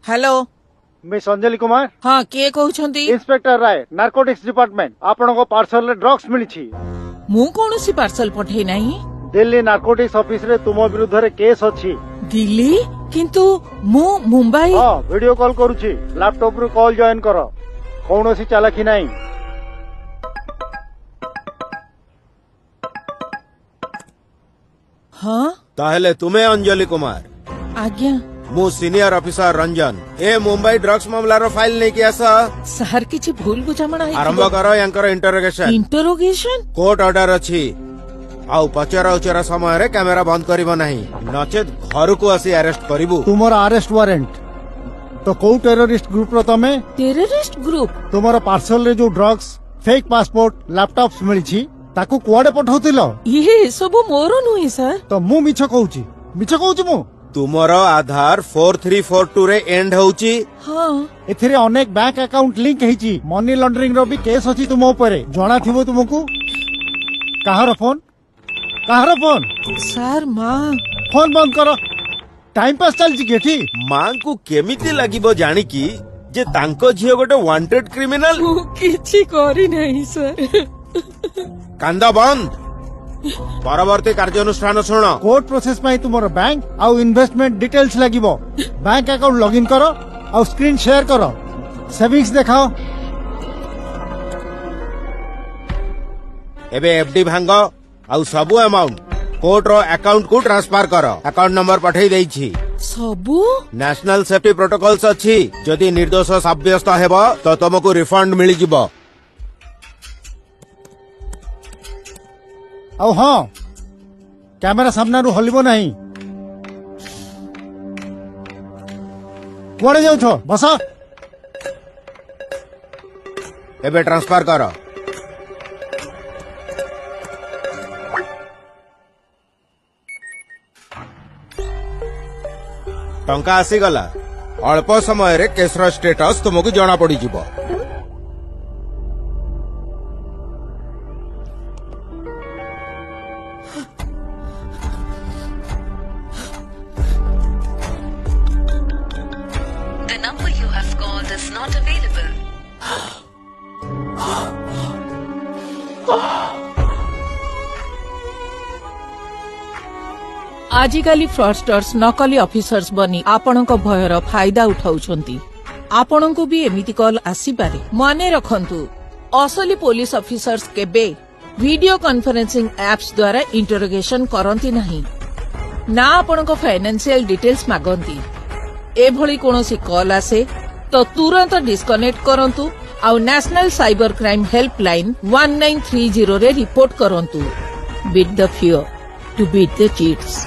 Hello miss Anjali Kumar हाँ किए कहउछंती inspector राय narcotics department आपण को पार्सल रे ड्रग्स मिली मु कोनोसी पार्सल पठेई नाही दिल्ली नार्कोटिक्स ऑफिस रे तुम विरुद्ध रे केस अछि दिल्ली किंतु मु मुंबई हां वीडियो कॉल करूची लैपटॉप रू कॉल जॉइन करो कौनसी चालाकी नहीं हाँ ताहले तुम्हें अंजलि कुमार आज्ञा मु सीनियर ऑफिसर रंजन ए मुंबई ड्रग्स मामलार फाइल नहीं किया सर किछि भूल बुझामणा आरंभ करो यांकर इंटरोगेशन इंटरोगेशन कोर्ट ऑर्डर अछि आउ पचरा उचरा समय रे कैमरा बंद करिवो नहीं नचेत घर को आसी अरेस्ट करिवु तुमर अरेस्ट वारंट तो को टेररिस्ट ग्रुप रो तमे टेररिस्ट ग्रुप तुमर पार्सल रे जो ड्रग्स फेक पासपोर्ट लैपटॉप्स मिली छी ताकू कुआडे पठाउतिलो ये सब मोर नुई सर तो मु मिछ कहूची मु तुमर आधार 4342 रे एंड होउची हाँ एथिरे अनेक बैंक अकाउंट लिंक हेची मनी लॉन्ड्रिंग रो भी केस अछि तुम ऊपर जणा थिबो तुमको कहार फोन सर माँ फोन बंद करो टाइम पास चलछि केठी मां को केमिति लागिबो जानि की जे तांको झियो गोटे वांटेड क्रिमिनल मु किछि करी नहीं सर कांदा बंद परवर्ती कार्यानुष्ठान शुण कोर्ट प्रोसेस में तुमर बैंक आउ इन्वेस्टमेंट डिटेल्स लागिबो बैंक अकाउंट लॉगिन करो आउ स्क्रीन शेयर करो सेविंग्स देखाओ एबे एफडी भांग आउ सबु अमाउंट कोर्ट रो अकाउंट को ट्रांसफर करो अकाउंट नंबर पठेई देई छी सबु नेशनल सेफ्टी प्रोटोकॉल्स अछि जदि निर्दोष साब्यस्त हेबो तो तुमको रिफंड मिली जिवो आउ हाँ कैमरा सामना रू हलिबो नहीं कुआडे जाउ छो बस एबे ट्रांसफर करो टंका आसी गला अल्प समय रे केसर स्टेटस तुमको जणा पड़ी जिवो The number you have called is not available. आजिकाली फ्रॉडस्टर्स नकली ऑफिसर्स बनी आपणक भयर फायदा उठाउछंती आपणको भी एमिति कॉल आसी पारे माने रखंतु असली पुलिस ऑफिसर्स केबे वीडियो कॉन्फ्रेंसिंग एप्स द्वारा इंटरोगेशन करंती नहीं ना आपणको फाइनेंशियल डिटेल्स मागंती एभली कोनोसी कॉल आसे तो तुरंत डिस्कनेक्ट करंतु आउ नेशनल साइबर क्राइम हेल्पलाइन 1930 रे रिपोर्ट करंतु beat the fear to beat the cheats.